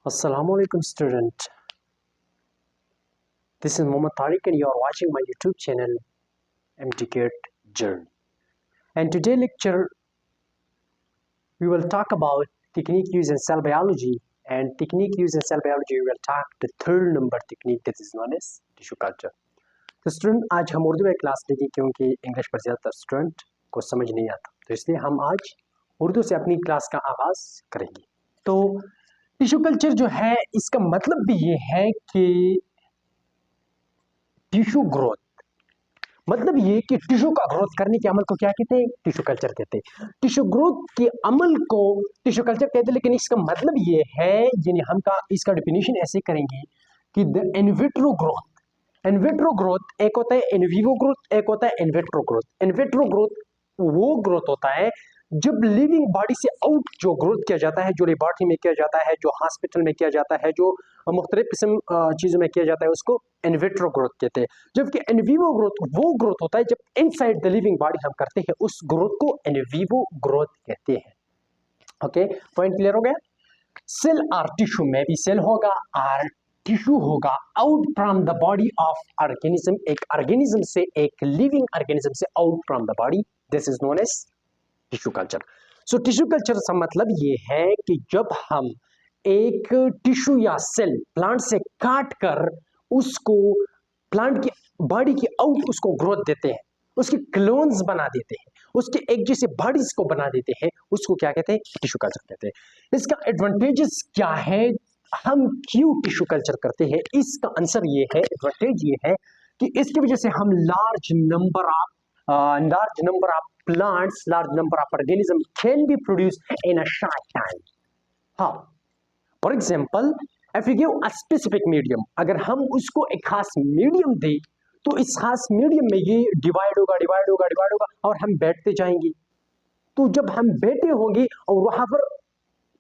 Assalamualaikum student. This is Mohammad Tariq and you are watching my YouTube channel MTCAT Journey. And today lecture we will talk about technique used in cell biology, and technique used in cell biology we will talk the third number technique that is known as tissue culture. तो student आज हम उर्दू में class लेंगे क्योंकि English पर ज़्यादातर student को समझ नहीं आता, तो इसलिए हम आज उर्दू से अपनी क्लास का आगाज़ करेंगे। तो टिश्यू कल्चर जो है इसका मतलब भी ये है कि टिश्यू ग्रोथ, मतलब ये कि टिश्यू का ग्रोथ करने के अमल को क्या कहते हैं? टिश्यू कल्चर कहते हैं। टिश्यू ग्रोथ के अमल को टिश्यू कल्चर कहते हैं, लेकिन इसका मतलब ये है, यानी हम का इसका डेफिनेशन ऐसे करेंगे कि the in vitro growth, in vitro growth एक होता है इन विवो ग्रोथ, एक होता है in vitro growth. In vitro growth वो ग्रोथ होता है जब लिविंग बॉडी से आउट जो ग्रोथ किया जाता है, जो लेबोरेटरी में किया जाता है, जो हॉस्पिटल में किया जाता है, जो मुख्तलिफ किस्म चीज़ों में किया जाता है, उसको इन विट्रो ग्रोथ कहते हैं। जबकि इन विवो ग्रोथ वो ग्रोथ होता है जब इनसाइड द लिविंग बॉडी हम करते हैं, उस ग्रोथ को इन विवो ग्रोथ कहते हैं। ओके, पॉइंट क्लियर हो गया? सेल और टिश्यू में भी सेल होगा और टिश्यू होगा out from the body of organism, एक ऑर्गेनिज्म से, एक लिविंग ऑर्गेनिज्म से out from the body, this is known as tissue culture. So tissue culture का मतलब ये है कि जब हम एक टिश्यू या सेल प्लांट से काट कर उसको प्लांट की बॉडी की आउट उसको ग्रोथ देते हैं, उसके क्लोन्स बना देते हैं, उसके एक जैसे बॉडीज को बना देते हैं, उसको क्या कहते हैं? टिश्यू कल्चर कहते हैं। इसका एडवांटेजेस क्या है, हम क्यों टिश्यू कल्चर करते हैं? इसका आंसर ये है, एडवांटेज ये है कि इसकी वजह से हम large number of plants, large number of organisms can be produced in a short time. How? For example, if we give a specific medium, अगर हम उसको एक खास मीडियम दें तो इस खास मीडियम में ये डिवाइड होगा और हम बैठते जाएंगे। तो जब हम बैठे होंगे और वहां पर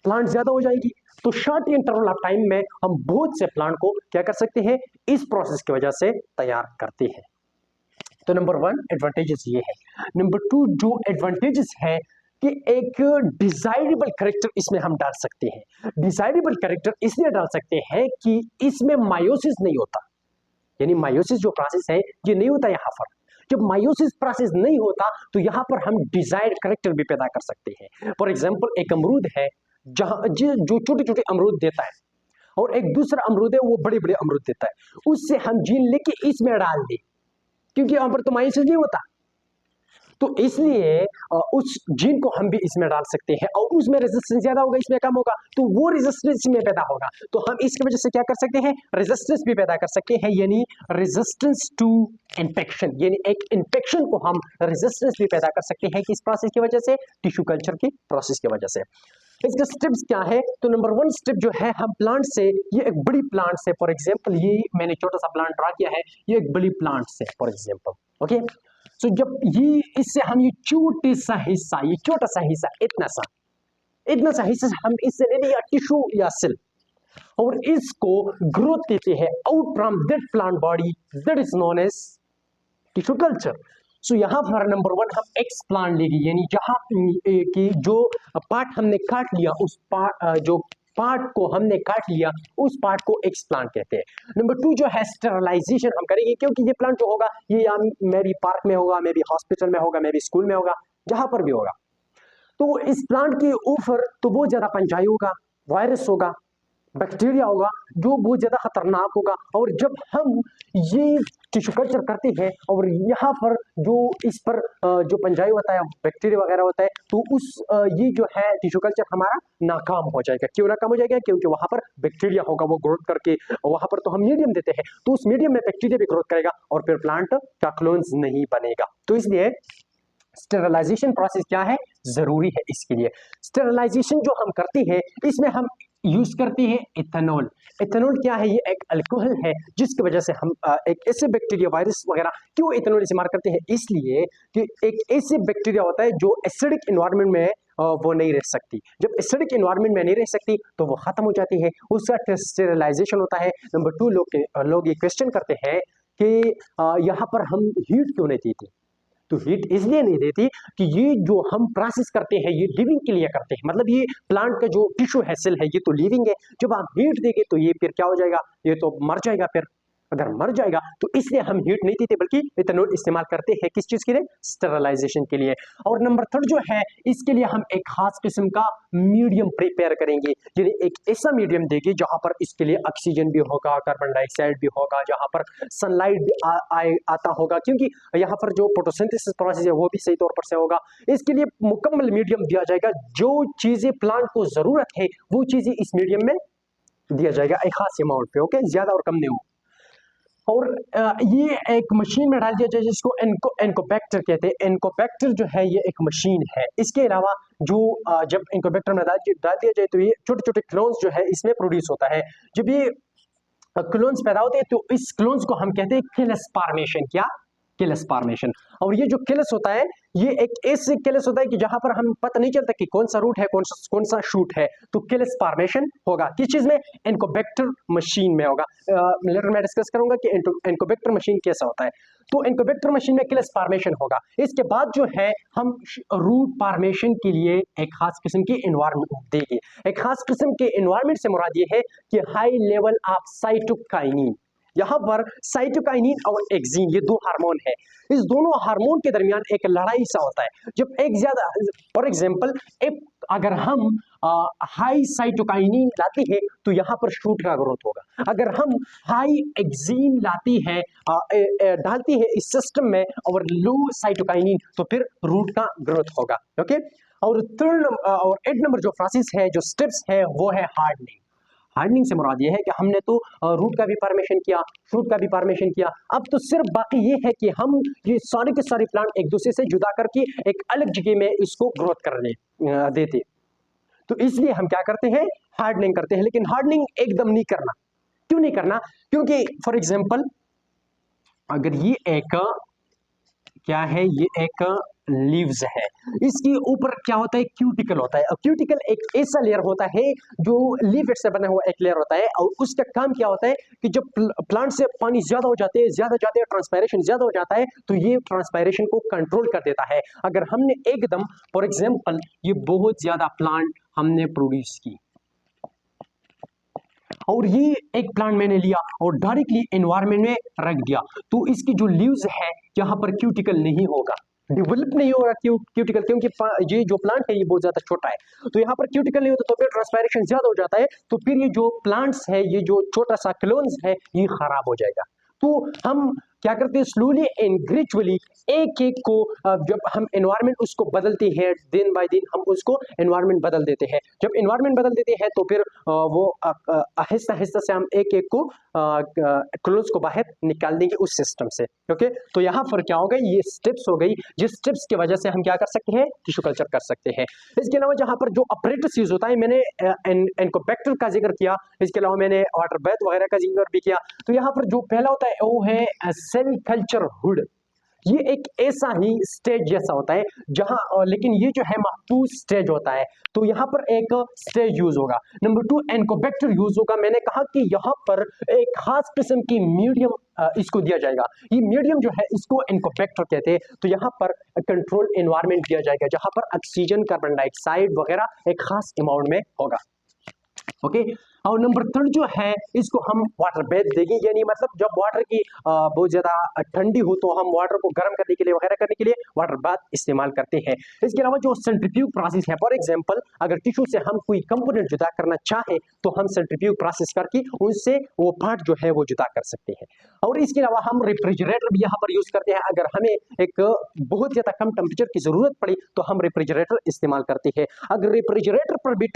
प्लांट ज्यादा हो जाएगी, तो शॉर्ट इंटरवल ऑफ टाइम में हम बहुत से प्लांट को क्या कर सकते हैं? इस प्रोसेस की वजह से तैयार करते हैं। तो नंबर वन एडवांटेजेस ये है। नंबर टू जो एडवांटेजेस है कि एक डिजायरेबल कैरेक्टर इसमें हम डाल सकते हैं। डिजायरेबल कैरेक्टर इसलिए डाल सकते हैं कि इसमें मायोसिस नहीं होता, यानी मायोसिस जो प्रोसेस है ये नहीं होता यहाँ पर। जब मायोसिस प्रोसेस नहीं होता तो यहाँ पर हम डिजायर्ड कैरेक्टर भी पैदा कर सकते हैं। फॉर एग्जाम्पल, एक अमरूद है जो छोटे छोटे अमरूद देता है, और एक दूसरा अमरूद है वो बड़े बड़े अमरूद देता है, उससे हम जीन लेके इसमें डाल दें, क्योंकि यहां पर तो मायोसिस नहीं होता, तो इसलिए उस जीन को हम भी इसमें डाल सकते हैं और उसमें रेजिस्टेंस ज्यादा होगा, इसमें कम होगा, तो वो रेजिस्टेंस में पैदा होगा। तो हम इसकी वजह से क्या कर सकते हैं? रेजिस्टेंस भी पैदा कर सकते हैं, यानी रेजिस्टेंस टू इन्फेक्शन, यानी एक इन्फेक्शन को हम रेजिस्टेंस भी पैदा कर सकते हैं किस प्रोसेस की वजह से? टिश्यू कल्चर की प्रोसेस की वजह से। इसके स्टेप्स क्या है? तो नंबर वन स्टेप जो है, हम प्लांट से, ये एक बड़ी प्लांट से, फॉर एग्जांपल ये मैंने छोटा सा प्लांट ड्रा किया है, ये एक बड़ी प्लांट से फॉर एग्जांपल, ओके। सो जब ये इससे हम ये छोटा सा हिस्सा इतना सा हिस्सा हम इससे ले लिया टिश्यू या सेल, और इसको ग्रोथ देते हैं out from that plant body, that is known as tissue culture. So यहाँ पर नंबर वन हम एक्स प्लांट लेंगे, यानी जहां की जो पार्ट हमने काट लिया, उस जो पार्ट को हमने काट लिया, उस पार्ट को एक्स प्लांट कहते हैं। नंबर टू जो है स्टेरलाइजेशन हम करेंगे, क्योंकि ये प्लांट जो होगा ये या मे भी पार्क में होगा, मे भी हॉस्पिटल में होगा, मे भी स्कूल में होगा, जहां पर भी होगा। तो इस प्लांट के ऊपर तो बहुत ज्यादा पंचाई होगा, वायरस होगा, बैक्टीरिया होगा, जो बहुत ज्यादा खतरनाक होगा। और जब हम ये टिश्यू कल्चर करते हैं और यहाँ पर जो इस पर जो पंजाई होता है, बैक्टीरिया वगैरह होता है, तो उस ये जो है टिश्यू कल्चर हमारा नाकाम हो जाएगा। क्यों नाकाम हो जाएगा? क्योंकि वहां पर बैक्टीरिया होगा, वो ग्रोथ करके, वहां पर तो हम मीडियम देते हैं, तो उस मीडियम में बैक्टीरिया भी ग्रोथ करेगा और फिर प्लांट का क्लोन्स नहीं बनेगा। तो इसलिए स्टेरलाइजेशन प्रोसेस क्या है? जरूरी है इसके लिए। स्टेरलाइजेशन जो हम करते हैं इसमें हम यूज करते हैं इथेनॉल। इथेनॉल क्या है? ये एक अल्कोहल है जिसकी वजह से हम एक ऐसे बैक्टीरिया, वायरस वगैरह, क्यों इथेनॉल इस्तेमाल करते हैं? इसलिए कि एक ऐसे बैक्टीरिया होता है जो एसिडिक एनवायरनमेंट में वो नहीं रह सकती। जब एसिडिक एनवायरनमेंट में नहीं रह सकती तो वो खत्म हो जाती है, उसका स्टेरलाइजेशन होता है। नंबर टू, लोग ये क्वेश्चन करते हैं कि यहाँ पर हम हीट क्यों नहीं देते? तो हीट इसलिए नहीं देती कि ये जो हम प्रोसेस करते हैं ये लिविंग के लिए करते हैं, मतलब ये प्लांट का जो टिश्यू है, सेल है, ये तो लिविंग है। जब आप हीट देंगे तो ये फिर क्या हो जाएगा, ये तो मर जाएगा। फिर अगर मर जाएगा तो इसलिए हम हीट नहीं देते बल्कि इथेनॉल इस्तेमाल करते हैं किस चीज के लिए, स्टेरलाइजेशन के लिए। और नंबर थर्ड जो है, इसके लिए हम एक खास किस्म का मीडियम प्रिपेयर करेंगे, यानी एक ऐसा मीडियम देंगे जहां पर इसके लिए ऑक्सीजन भी होगा, कार्बन डाइऑक्साइड भी होगा, जहां पर सनलाइट भी आता होगा, क्योंकि यहाँ पर जो फोटोसिंथेसिस प्रोसेस है वो भी सही तौर पर से होगा। इसके लिए मुकम्मल मीडियम दिया जाएगा, जो चीजें प्लांट को जरूरत है वो चीजें इस मीडियम में दिया जाएगा एक खास अमाउंट पे, ओके, ज्यादा और कम नहीं हो। और ये एक मशीन में डाल दिया जाए जिसको एनकोबैक्टर कहते हैं। एनकोबैक्टर जो है ये एक मशीन है। इसके अलावा जो जब एनकोबैक्टर में डाल दिया जाए तो ये छोटे छोटे क्लोन्स जो है इसमें प्रोड्यूस होता है। जब ये क्लोन्स पैदा होते हैं तो इस क्लोन्स को हम कहते हैं किलस फॉर्मेशन। क्या, किलस फॉर्मेशन। और ये जो किलस होता है ये एक ऐसे किलस होता है कि जहां पर हम पता नहीं चलता कि कौन सा रूट है, कौन सा शूट है, तो किलस फॉर्मेशन होगा किस चीज में, एनकोबैक्टर मशीन में होगा। लेटर में डिस्कस करूंगा कि एनकोबैक्टर मशीन कैसा होता है। तो एनकोबैक्टर मशीन में किलस फॉर्मेशन होगा। इसके बाद जो है हम रूट फॉर्मेशन के लिए एक खास किस्म की एनवायरनमेंट देंगे। एक खास किस्म के एनवायरनमेंट से मुराद ये है कि हाई लेवल ऑफ साइटोकाइनिन। यहां पर साइटोकाइनिन और एक्सिन ये दो हार्मोन है, इस दोनों हार्मोन के दरमियान एक लड़ाई सा होता है। जब एक ज्यादा, फॉर एग्जांपल अगर हम हाई साइटोकाइनिन लाते हैं तो यहां पर शूट का ग्रोथ होगा। अगर हम हाई एक्सिन लाती है डालती है इस सिस्टम में और लो साइटोकाइनिन तो फिर रूट का ग्रोथ होगा, ओके। और थर्ड और 8 नंबर जो प्रोसेस है, जो स्टेप्स है, वो है हार्डनिंग। हार्डनिंग से मुराद ये है कि हमने तो रूट का भी फॉर्मेशन किया, शूट का भी फॉर्मेशन किया, अब तो सिर्फ बाकी ये है कि हम ये सारे के सारे प्लांट एक दूसरे से जुदा करके एक अलग जगह में इसको ग्रोथ करने देते। तो इसलिए हम क्या करते हैं, हार्डनिंग करते हैं। लेकिन हार्डनिंग एकदम नहीं करना। क्यों नहीं करना, क्योंकि फॉर एग्जाम्पल अगर ये एक क्या है, ये एक लीव्स है, इसके ऊपर क्या होता है, क्यूटिकल होता है। और क्यूटिकल एक ऐसा लेयर होता है जो लीफेट से बना हुआ एक लेयर होता है, और उसका काम क्या होता है कि जब प्लांट से पानी ज्यादा हो जाते हैं, ज्यादा जाते हैं, ट्रांसपायरेशन ज्यादा हो जाता है, तो ये ट्रांसपायरेशन को कंट्रोल कर देता है। अगर हमने एकदम फॉर एग्जाम्पल ये बहुत ज्यादा प्लांट हमने प्रोड्यूस की और ये एक प्लांट मैंने लिया और डायरेक्टली एनवायरनमेंट में रख दिया, तो इसकी जो लीव्स है यहाँ पर क्यूटिकल नहीं होगा, डेवलप नहीं होगा क्यूटिकल, क्योंकि ये जो प्लांट है ये बहुत ज्यादा छोटा है। तो यहाँ पर क्यूटिकल नहीं होता तो फिर ट्रांसपायरेशन ज्यादा हो जाता है, तो फिर ये जो प्लांट्स है, ये जो छोटा सा क्लोन्स है, ये खराब हो जाएगा। तो हम क्या करते हैं, स्लोली एंड ग्रेजुअली एक एक को जब हम एनवायरनमेंट उसको बदलते हैं, दिन बाय दिन हम उसको एनवायरनमेंट बदल देते हैं। जब एनवायरनमेंट बदल देते हैं तो फिर वो आहिस्ता आहिस्ता से हम एक एक को क्लोज को बाहर निकाल देंगे उस सिस्टम से, ओके। तो यहाँ पर क्या हो गई, ये स्टेप्स हो गई, जिस स्टेप्स की वजह से हम क्या कर सकते हैं, टिश्यू कल्चर कर सकते हैं। इसके अलावा जहाँ पर जो अपरेटस यूज होता है, मैंने एनकोबैक्टर का जिक्र किया, इसके अलावा मैंने वाटर बैथ वगैरह का जिक्र भी किया। तो यहाँ पर जो पहला होता है वो है सेल कल्चर हुड। ये एक ऐसा ही स्टेज जैसा होता है जहां, लेकिन ये जो है महफूज स्टेज होता है, तो यहाँ पर एक स्टेज यूज होगा। नंबर 2 एनकोबैक्टर यूज होगा। मैंने कहा कि यहाँ पर एक खास किस्म की मीडियम इसको दिया जाएगा, ये मीडियम जो है इसको एनकोबैक्टर कहते हैं। तो यहाँ पर कंट्रोल एनवायरनमेंट दिया जाएगा जहां पर ऑक्सीजन, कार्बन डाइऑक्साइड वगैरह एक खास अमाउंट में होगा, ओके। और नंबर 3 जो है इसको हम वाटर बेथ देंगे, यानी मतलब जब वाटर की बहुत ज्यादा ठंडी हो तो हम वाटर को गर्म करने के लिए वगैरह करने के लिए वाटर बाथ इस्तेमाल करते हैं। इसके अलावा जो सेंट्रीफ्यूज प्रोसेस है, फॉर एग्जांपल अगर टिश्यू से हम कोई कंपोनेंट जुदा करना चाहे तो हम सेंट्रीफ्यूज प्रोसेस करके उनसे वो पार्ट जो है वो जुदा कर सकते हैं। और इसके अलावा हम रेफ्रिजरेटर भी यहाँ पर यूज करते हैं। अगर हमें एक बहुत ज्यादा कम टेम्परेचर की जरूरत पड़ी तो हम रेफ्रिजरेटर इस्तेमाल करते हैं। अगर रेफ्रिजरेटर पर भी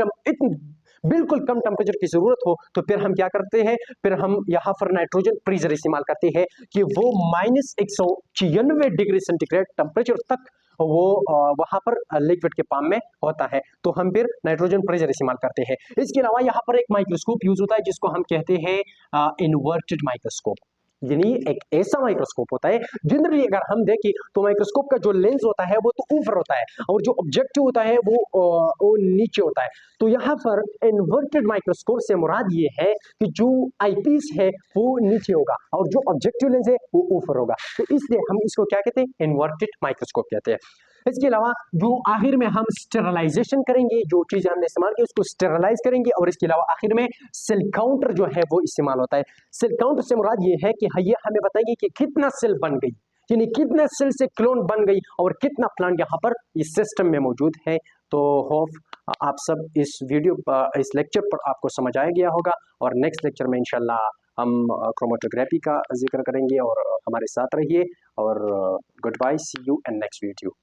बिल्कुल कम टेम्परेचर की जरूरत हो तो फिर हम क्या करते हैं, फिर हम यहाँ पर नाइट्रोजन फ्रीजर इस्तेमाल करते हैं कि वो -196 डिग्री सेंटीग्रेड टेम्परेचर तक वो वहां पर लिक्विड के फॉर्म में होता है, तो हम फिर नाइट्रोजन प्रेशर इस्तेमाल करते हैं। इसके अलावा यहाँ पर एक माइक्रोस्कोप यूज होता है जिसको हम कहते हैं इन्वर्टेड माइक्रोस्कोप। यानी एक ऐसा माइक्रोस्कोप होता है, जनरली अगर हम देखें तो माइक्रोस्कोप का जो लेंस होता है वो तो ऊपर होता है और जो ऑब्जेक्टिव होता है वो नीचे होता है। तो यहाँ पर इन्वर्टेड माइक्रोस्कोप से मुराद ये है कि जो आईपीस है वो नीचे होगा और जो ऑब्जेक्टिव लेंस है वो ऊपर होगा, तो इसलिए हम इसको क्या कहते हैं, इन्वर्टेड माइक्रोस्कोप कहते हैं। इसके अलावा जो आखिर में हम स्टेरलाइजेशन करेंगे, जो चीजें हमने इस्तेमाल की उसको स्टेरलाइज करेंगे, और इसके अलावा आखिर में सेल काउंटर जो है वो इस्तेमाल होता है। सेल काउंटर से मुराद ये है कि ये हमें बताएंगे कि कितना सेल बन गई, यानी कितने सेल से क्लोन बन गई और कितना प्लांट यहाँ पर इस सिस्टम में मौजूद है। तो होप आप सब इस इस लेक्चर पर आपको समझ आ गया होगा, और नेक्स्ट लेक्चर में इंशाल्लाह हम क्रोमेटोग्राफी का जिक्र करेंगे, और हमारे साथ रहिए, और good bye, see you in next video.